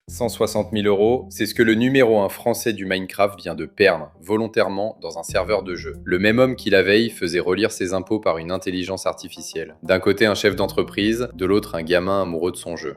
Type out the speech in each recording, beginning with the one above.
160 000 euros, c'est ce que le numéro 1 français du Minecraft vient de perdre, volontairement, dans un serveur de jeu. Le même homme qui la veille faisait relire ses impôts par une intelligence artificielle. D'un côté un chef d'entreprise, de l'autre un gamin amoureux de son jeu.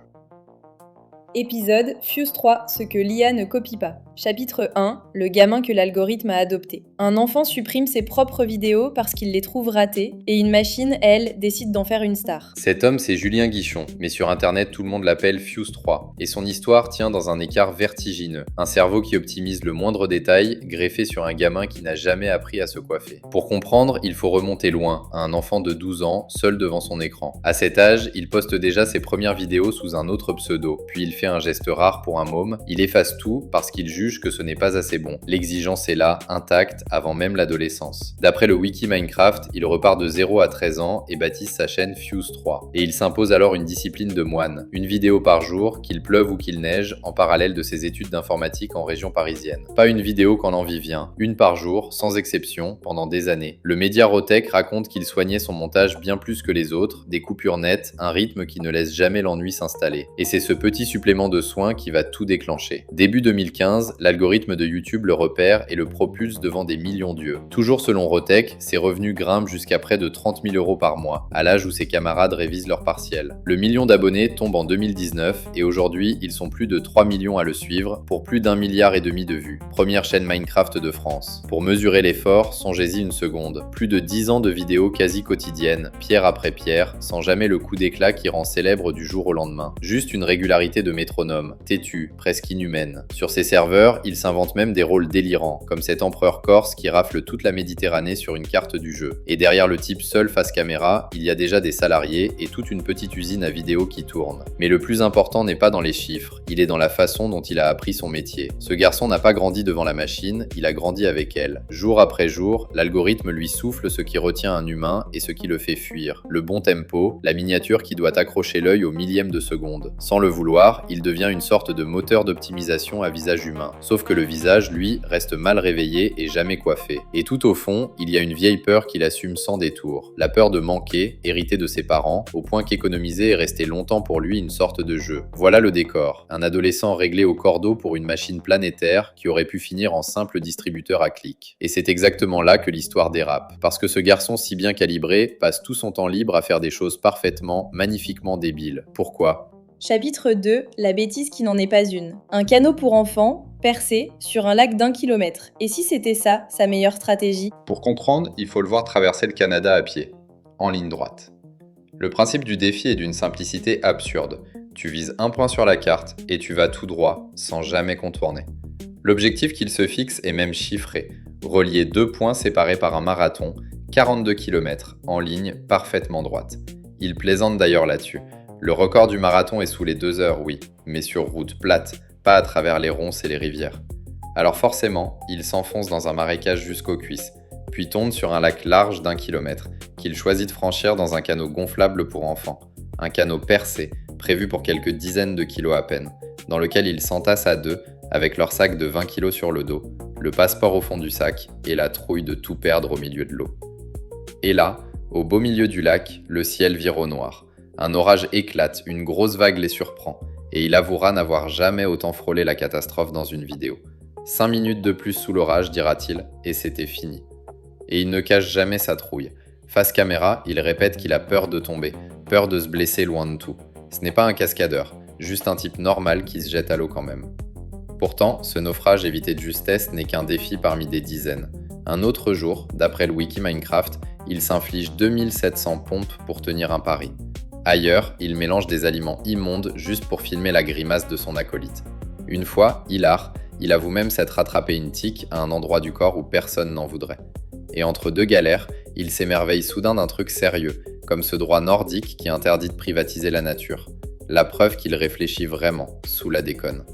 Épisode Fuse 3, ce que l'IA ne copie pas. Chapitre 1, le gamin que l'algorithme a adopté. Un enfant supprime ses propres vidéos parce qu'il les trouve ratées, et une machine, elle, décide d'en faire une star. Cet homme, c'est Julien Guichon, mais sur internet tout le monde l'appelle Fuse 3, et son histoire tient dans un écart vertigineux. Un cerveau qui optimise le moindre détail, greffé sur un gamin qui n'a jamais appris à se coiffer. Pour comprendre, il faut remonter loin, à un enfant de 12 ans, seul devant son écran. À cet âge, il poste déjà ses premières vidéos sous un autre pseudo, puis il fait un geste rare pour un môme, il efface tout parce qu'il juge que ce n'est pas assez bon. L'exigence est là, intacte, avant même l'adolescence. D'après le wiki Minecraft, il repart de 0 à 13 ans et baptise sa chaîne Fuse 3. Et il s'impose alors une discipline de moine, une vidéo par jour, qu'il pleuve ou qu'il neige, en parallèle de ses études d'informatique en région parisienne. Pas une vidéo quand l'envie vient, une par jour, sans exception, pendant des années. Le média Rotech raconte qu'il soignait son montage bien plus que les autres, des coupures nettes, un rythme qui ne laisse jamais l'ennui s'installer. Et c'est ce petit supplément de soins qui va tout déclencher. Début 2015, l'algorithme de YouTube le repère et le propulse devant des millions d'yeux. Toujours selon Rotech, ses revenus grimpent jusqu'à près de 30 000 euros par mois, à l'âge où ses camarades révisent leur partiel. Le million d'abonnés tombe en 2019 et aujourd'hui, ils sont plus de 3 millions à le suivre pour plus d'1,5 milliard de vues. Première chaîne Minecraft de France. Pour mesurer l'effort, songez-y une seconde. Plus de 10 ans de vidéos quasi quotidiennes, pierre après pierre, sans jamais le coup d'éclat qui rend célèbre du jour au lendemain. Juste une régularité de métronome. Têtue, presque inhumaine. Sur ces serveurs, il s'invente même des rôles délirants, comme cet empereur corse qui rafle toute la Méditerranée sur une carte du jeu. Et derrière le type seul face caméra, il y a déjà des salariés et toute une petite usine à vidéo qui tourne. Mais le plus important n'est pas dans les chiffres, il est dans la façon dont il a appris son métier. Ce garçon n'a pas grandi devant la machine, il a grandi avec elle. Jour après jour, l'algorithme lui souffle ce qui retient un humain et ce qui le fait fuir. Le bon tempo, la miniature qui doit accrocher l'œil au millième de seconde. Sans le vouloir, il devient une sorte de moteur d'optimisation à visage humain. Sauf que le visage, lui, reste mal réveillé et jamais coiffé. Et tout au fond, il y a une vieille peur qu'il assume sans détour. La peur de manquer, héritée de ses parents, au point qu'économiser est resté longtemps pour lui une sorte de jeu. Voilà le décor. Un adolescent réglé au cordeau pour une machine planétaire qui aurait pu finir en simple distributeur à clics. Et c'est exactement là que l'histoire dérape. Parce que ce garçon si bien calibré passe tout son temps libre à faire des choses parfaitement, magnifiquement débiles. Pourquoi ? Chapitre 2, la bêtise qui n'en est pas une. Un canot pour enfants, percé, sur un lac d'1 kilomètre. Et si c'était ça, sa meilleure stratégie ? Pour comprendre, il faut le voir traverser le Canada à pied, en ligne droite. Le principe du défi est d'une simplicité absurde. Tu vises un point sur la carte et tu vas tout droit, sans jamais contourner. L'objectif qu'il se fixe est même chiffré. Relier 2 points séparés par un marathon, 42 km, en ligne parfaitement droite. Il plaisante d'ailleurs là-dessus. Le record du marathon est sous les 2 heures, oui, mais sur route plate, pas à travers les ronces et les rivières. Alors forcément, il s'enfonce dans un marécage jusqu'aux cuisses, puis tombe sur un lac large d'1 kilomètre, qu'il choisit de franchir dans un canot gonflable pour enfants. Un canot percé, prévu pour quelques dizaines de kilos à peine, dans lequel ils s'entassent à deux, avec leur sac de 20 kilos sur le dos, le passeport au fond du sac et la trouille de tout perdre au milieu de l'eau. Et là, au beau milieu du lac, le ciel vire au noir. Un orage éclate, une grosse vague les surprend, et il avouera n'avoir jamais autant frôlé la catastrophe dans une vidéo. 5 minutes de plus sous l'orage, dira-t-il, et c'était fini. Et il ne cache jamais sa trouille. Face caméra, il répète qu'il a peur de tomber, peur de se blesser loin de tout. Ce n'est pas un cascadeur, juste un type normal qui se jette à l'eau quand même. Pourtant, ce naufrage évité de justesse n'est qu'un défi parmi des dizaines. Un autre jour, d'après le wiki Minecraft, il s'inflige 2700 pompes pour tenir un pari. Ailleurs, il mélange des aliments immondes juste pour filmer la grimace de son acolyte. Une fois, hilar, il avoue même s'être attrapé une tique à un endroit du corps où personne n'en voudrait. Et entre deux galères, il s'émerveille soudain d'un truc sérieux, comme ce droit nordique qui interdit de privatiser la nature. La preuve qu'il réfléchit vraiment, sous la déconne.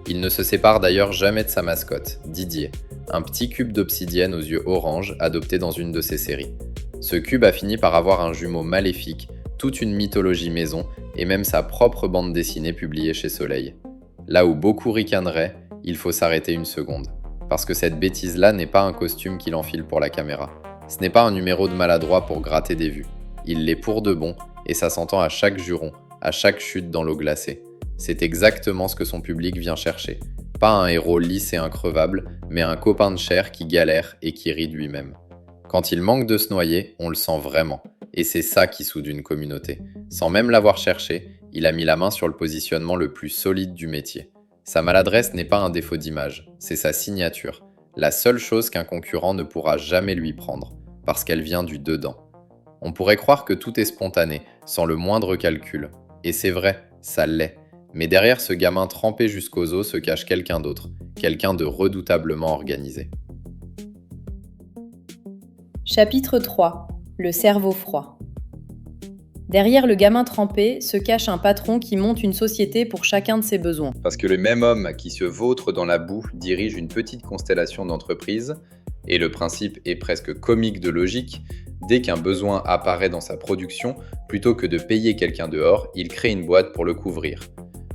Il ne se sépare d'ailleurs jamais de sa mascotte, Didier, un petit cube d'obsidienne aux yeux orange adopté dans une de ses séries. Ce cube a fini par avoir un jumeau maléfique, toute une mythologie maison et même sa propre bande dessinée publiée chez Soleil. Là où beaucoup ricaneraient, il faut s'arrêter une seconde. Parce que cette bêtise-là n'est pas un costume qu'il enfile pour la caméra. Ce n'est pas un numéro de maladroit pour gratter des vues. Il l'est pour de bon et ça s'entend à chaque juron, à chaque chute dans l'eau glacée. C'est exactement ce que son public vient chercher. Pas un héros lisse et increvable, mais un copain de chair qui galère et qui rit de lui-même. Quand il manque de se noyer, on le sent vraiment. Et c'est ça qui soude une communauté. Sans même l'avoir cherché, il a mis la main sur le positionnement le plus solide du métier. Sa maladresse n'est pas un défaut d'image, c'est sa signature. La seule chose qu'un concurrent ne pourra jamais lui prendre, parce qu'elle vient du dedans. On pourrait croire que tout est spontané, sans le moindre calcul. Et c'est vrai, ça l'est. Mais derrière ce gamin trempé jusqu'aux os se cache quelqu'un d'autre, quelqu'un de redoutablement organisé. Chapitre 3. Le cerveau froid. Derrière le gamin trempé se cache un patron qui monte une société pour chacun de ses besoins. Parce que le même homme qui se vautre dans la boue dirige une petite constellation d'entreprises, et le principe est presque comique de logique, dès qu'un besoin apparaît dans sa production, plutôt que de payer quelqu'un dehors, il crée une boîte pour le couvrir.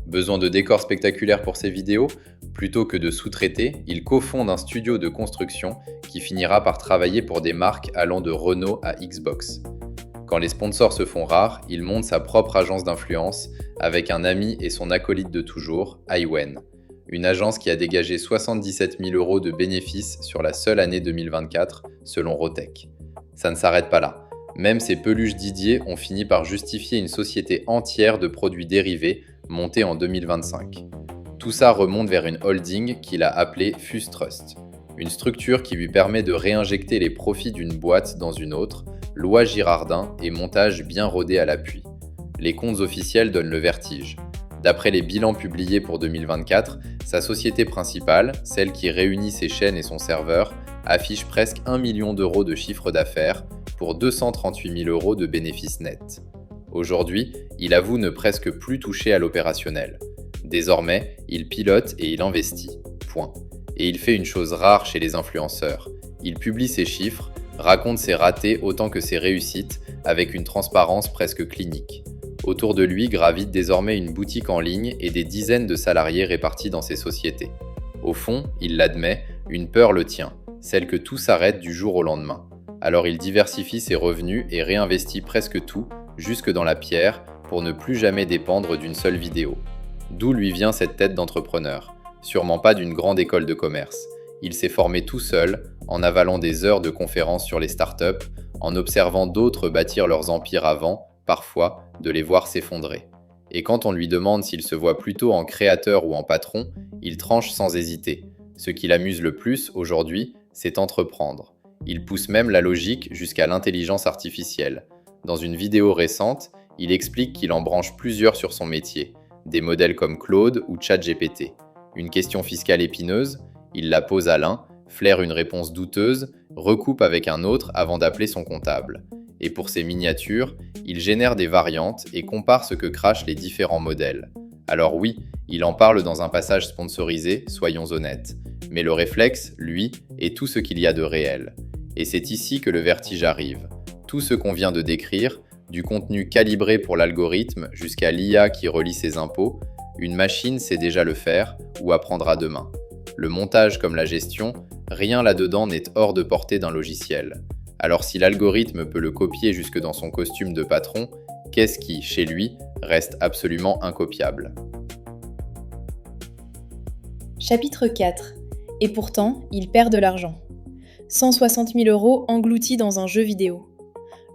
Besoin de décors spectaculaires pour ses vidéos? Plutôt que de sous-traiter, il cofonde un studio de construction qui finira par travailler pour des marques allant de Renault à Xbox. Quand les sponsors se font rares, il monte sa propre agence d'influence avec un ami et son acolyte de toujours, iWen, une agence qui a dégagé 77 000 € de bénéfices sur la seule année 2024, selon Rotech. Ça ne s'arrête pas là. Même ces peluches Didier ont fini par justifier une société entière de produits dérivés montée en 2025. Tout ça remonte vers une holding qu'il a appelée Fuse Trust, une structure qui lui permet de réinjecter les profits d'une boîte dans une autre, loi Girardin et montage bien rodé à l'appui. Les comptes officiels donnent le vertige. D'après les bilans publiés pour 2024, sa société principale, celle qui réunit ses chaînes et son serveur, affiche presque 1 million d'euros de chiffre d'affaires pour 238 000 € de bénéfices nets. Aujourd'hui, il avoue ne presque plus toucher à l'opérationnel. Désormais, il pilote et il investit. Point. Et il fait une chose rare chez les influenceurs. Il publie ses chiffres, raconte ses ratés autant que ses réussites, avec une transparence presque clinique. Autour de lui gravite désormais une boutique en ligne et des dizaines de salariés répartis dans ses sociétés. Au fond, il l'admet, une peur le tient, celle que tout s'arrête du jour au lendemain. Alors il diversifie ses revenus et réinvestit presque tout, jusque dans la pierre, pour ne plus jamais dépendre d'une seule vidéo. D'où lui vient cette tête d'entrepreneur? Sûrement pas d'une grande école de commerce. Il s'est formé tout seul, en avalant des heures de conférences sur les startups, en observant d'autres bâtir leurs empires avant, parfois, de les voir s'effondrer. Et quand on lui demande s'il se voit plutôt en créateur ou en patron, il tranche sans hésiter. Ce qui l'amuse le plus, aujourd'hui, c'est entreprendre. Il pousse même la logique jusqu'à l'intelligence artificielle. Dans une vidéo récente, il explique qu'il en branche plusieurs sur son métier, des modèles comme Claude ou ChatGPT. Une question fiscale épineuse, il la pose à l'un, flaire une réponse douteuse, recoupe avec un autre avant d'appeler son comptable. Et pour ses miniatures, il génère des variantes et compare ce que crachent les différents modèles. Alors oui, il en parle dans un passage sponsorisé, soyons honnêtes. Mais le réflexe, lui, est tout ce qu'il y a de réel. Et c'est ici que le vertige arrive. Tout ce qu'on vient de décrire, du contenu calibré pour l'algorithme jusqu'à l'IA qui relie ses impôts, une machine sait déjà le faire ou apprendra demain. Le montage comme la gestion, rien là-dedans n'est hors de portée d'un logiciel. Alors si l'algorithme peut le copier jusque dans son costume de patron, qu'est-ce qui, chez lui, reste absolument incopiable? Chapitre 4. Et pourtant, il perd de l'argent. 160 000 € engloutis dans un jeu vidéo.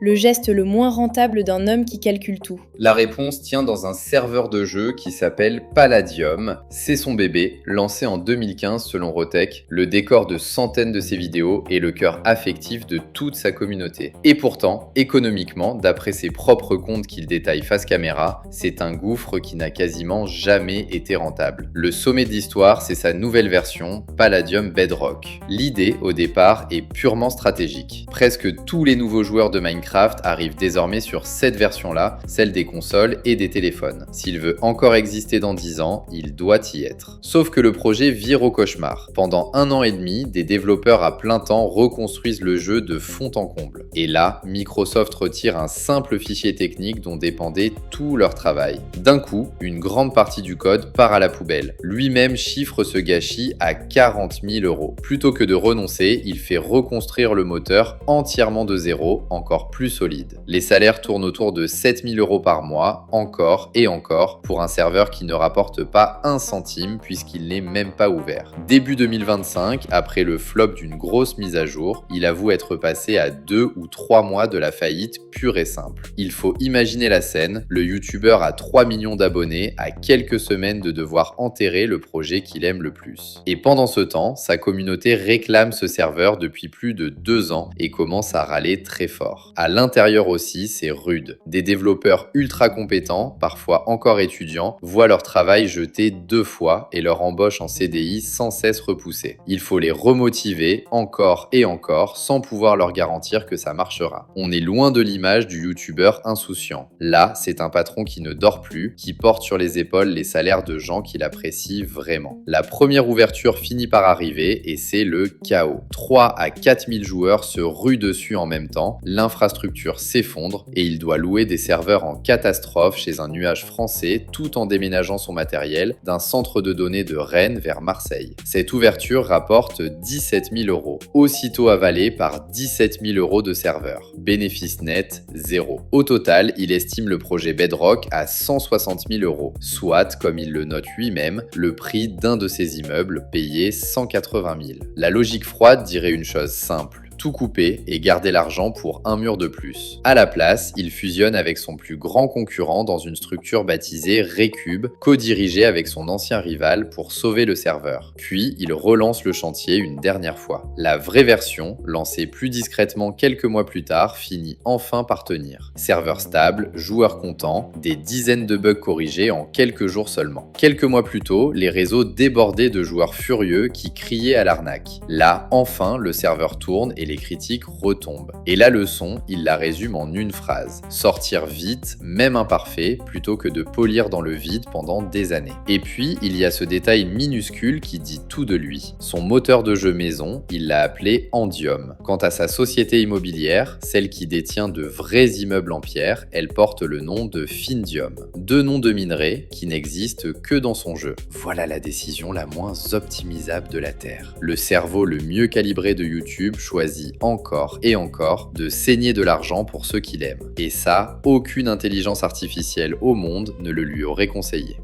Le geste le moins rentable d'un homme qui calcule tout. La réponse tient dans un serveur de jeu qui s'appelle Palladium. C'est son bébé, lancé en 2015 selon Rotech, le décor de centaines de ses vidéos et le cœur affectif de toute sa communauté. Et pourtant, économiquement, d'après ses propres comptes qu'il détaille face caméra, c'est un gouffre qui n'a quasiment jamais été rentable. Le sommet de l'histoire, c'est sa nouvelle version, Palladium Bedrock. L'idée, au départ, est purement stratégique. Presque tous les nouveaux joueurs de Minecraft arrive désormais sur cette version-là, celle des consoles et des téléphones. S'il veut encore exister dans 10 ans, il doit y être. Sauf que le projet vire au cauchemar. Pendant 1 an et demi, des développeurs à plein temps reconstruisent le jeu de fond en comble. Et là, Microsoft retire un simple fichier technique dont dépendait tout leur travail. D'un coup, une grande partie du code part à la poubelle. Lui-même chiffre ce gâchis à 40 000 €. Plutôt que de renoncer, il fait reconstruire le moteur entièrement de zéro, encore plus plus solides. Les salaires tournent autour de 7 000 € par mois, encore et encore, pour un serveur qui ne rapporte pas un centime puisqu'il n'est même pas ouvert. Début 2025, après le flop d'une grosse mise à jour, il avoue être passé à 2 ou 3 mois de la faillite pure et simple. Il faut imaginer la scène, le youtubeur a 3 millions d'abonnés à quelques semaines de devoir enterrer le projet qu'il aime le plus. Et pendant ce temps, sa communauté réclame ce serveur depuis plus de 2 ans et commence à râler très fort. À l'intérieur aussi, c'est rude. Des développeurs ultra compétents, parfois encore étudiants, voient leur travail jeté 2 fois et leur embauche en CDI sans cesse repoussée. Il faut les remotiver encore et encore sans pouvoir leur garantir que ça marchera. On est loin de l'image du youtubeur insouciant. Là, c'est un patron qui ne dort plus, qui porte sur les épaules les salaires de gens qu'il apprécie vraiment. La première ouverture finit par arriver et c'est le chaos. 3 à 4 000 joueurs se ruent dessus en même temps, l'infrastructure s'effondre et il doit louer des serveurs en catastrophe chez un nuage français tout en déménageant son matériel d'un centre de données de Rennes vers Marseille. Cette ouverture rapporte 17 000 €, aussitôt avalée par 17 000 € de serveurs. Bénéfice net, 0. Au total, il estime le projet Bedrock à 160 000 €, soit, comme il le note lui-même, le prix d'un de ses immeubles payé 180 000. La logique froide dirait une chose simple: tout couper et garder l'argent pour un mur de plus. À la place, il fusionne avec son plus grand concurrent dans une structure baptisée Recube, co-dirigée avec son ancien rival pour sauver le serveur. Puis, il relance le chantier une dernière fois. La vraie version, lancée plus discrètement quelques mois plus tard, finit enfin par tenir. Serveur stable, joueurs contents, des dizaines de bugs corrigés en quelques jours seulement. Quelques mois plus tôt, les réseaux débordaient de joueurs furieux qui criaient à l'arnaque. Là, enfin, le serveur tourne et les critiques retombent. Et la leçon, il la résume en une phrase: sortir vite, même imparfait, plutôt que de polir dans le vide pendant des années. Et puis, il y a ce détail minuscule qui dit tout de lui. Son moteur de jeu maison, il l'a appelé Endium. Quant à sa société immobilière, celle qui détient de vrais immeubles en pierre, elle porte le nom de Findium. 2 noms de minerais qui n'existent que dans son jeu. Voilà la décision la moins optimisable de la Terre. Le cerveau le mieux calibré de YouTube choisit encore et encore de saigner de l'argent pour ceux qu'il aime. Et ça, aucune intelligence artificielle au monde ne le lui aurait conseillé.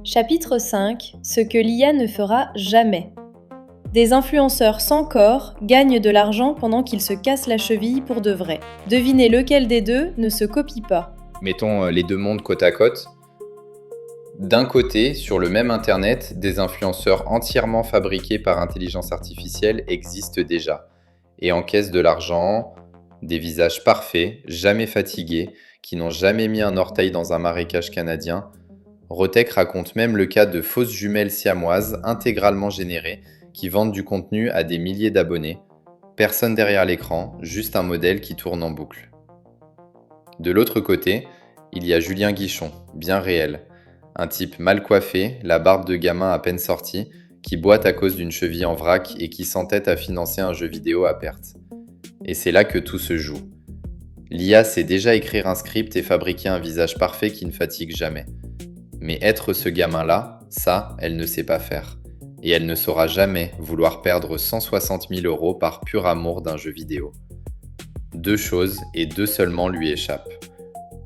Chapitre 5. Ce que l'IA ne fera jamais. Des influenceurs sans corps gagnent de l'argent pendant qu'ils se cassent la cheville pour de vrai. Devinez lequel des deux ne se copie pas. Mettons les deux mondes côte à côte. D'un côté, sur le même internet, des influenceurs entièrement fabriqués par intelligence artificielle existent déjà et encaissent de l'argent, des visages parfaits, jamais fatigués, qui n'ont jamais mis un orteil dans un marécage canadien. Rotech raconte même le cas de fausses jumelles siamoises intégralement générées qui vendent du contenu à des milliers d'abonnés. Personne derrière l'écran, juste un modèle qui tourne en boucle. De l'autre côté, il y a Julien Guichon, bien réel. Un type mal coiffé, la barbe de gamin à peine sortie, qui boite à cause d'une cheville en vrac et qui s'entête à financer un jeu vidéo à perte. Et c'est là que tout se joue. L'IA sait déjà écrire un script et fabriquer un visage parfait qui ne fatigue jamais. Mais être ce gamin-là, ça, elle ne sait pas faire. Et elle ne saura jamais vouloir perdre 160 000 € par pur amour d'un jeu vidéo. 2 choses, et 2 seulement, lui échappent.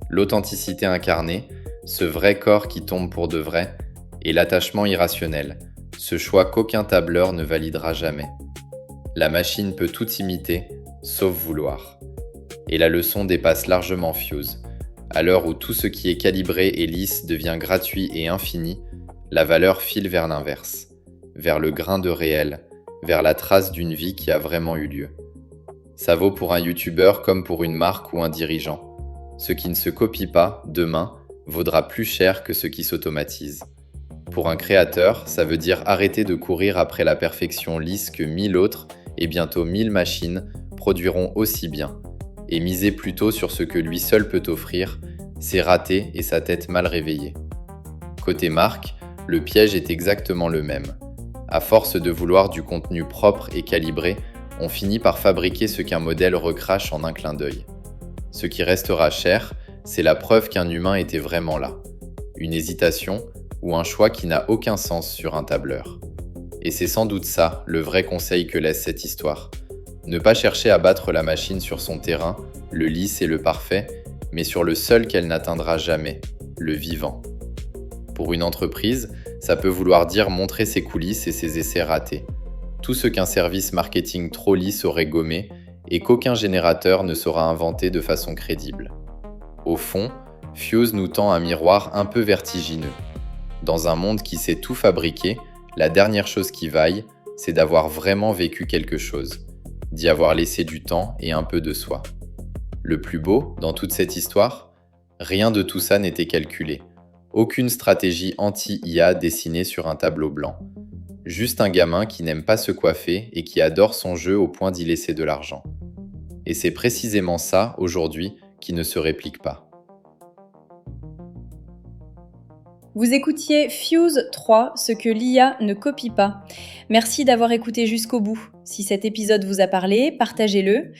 L'authenticité incarnée, ce vrai corps qui tombe pour de vrai, et l'attachement irrationnel, ce choix qu'aucun tableur ne validera jamais. La machine peut tout imiter, sauf vouloir. Et la leçon dépasse largement Fuse. À l'heure où tout ce qui est calibré et lisse devient gratuit et infini, la valeur file vers l'inverse, vers le grain de réel, vers la trace d'une vie qui a vraiment eu lieu. Ça vaut pour un youtubeur comme pour une marque ou un dirigeant. Ce qui ne se copie pas, demain, vaudra plus cher que ce qui s'automatise. Pour un créateur, ça veut dire arrêter de courir après la perfection lisse que 1000 autres et bientôt 1000 machines produiront aussi bien, et miser plutôt sur ce que lui seul peut offrir, ses ratés et sa tête mal réveillée. Côté marque, le piège est exactement le même. À force de vouloir du contenu propre et calibré, on finit par fabriquer ce qu'un modèle recrache en un clin d'œil. Ce qui restera cher, c'est la preuve qu'un humain était vraiment là. Une hésitation ou un choix qui n'a aucun sens sur un tableur. Et c'est sans doute ça, le vrai conseil que laisse cette histoire. Ne pas chercher à battre la machine sur son terrain, le lisse et le parfait, mais sur le seul qu'elle n'atteindra jamais, le vivant. Pour une entreprise, ça peut vouloir dire montrer ses coulisses et ses essais ratés. Tout ce qu'un service marketing trop lisse aurait gommé et qu'aucun générateur ne saura inventer de façon crédible. Au fond, Fuse nous tend un miroir un peu vertigineux. Dans un monde qui sait tout fabriquer, la dernière chose qui vaille, c'est d'avoir vraiment vécu quelque chose, d'y avoir laissé du temps et un peu de soi. Le plus beau, dans toute cette histoire, rien de tout ça n'était calculé. Aucune stratégie anti-IA dessinée sur un tableau blanc. Juste un gamin qui n'aime pas se coiffer et qui adore son jeu au point d'y laisser de l'argent. Et c'est précisément ça, aujourd'hui, qui ne se réplique pas. Vous écoutiez Fuse 3, ce que l'IA ne copie pas. Merci d'avoir écouté jusqu'au bout. Si cet épisode vous a parlé, partagez-le.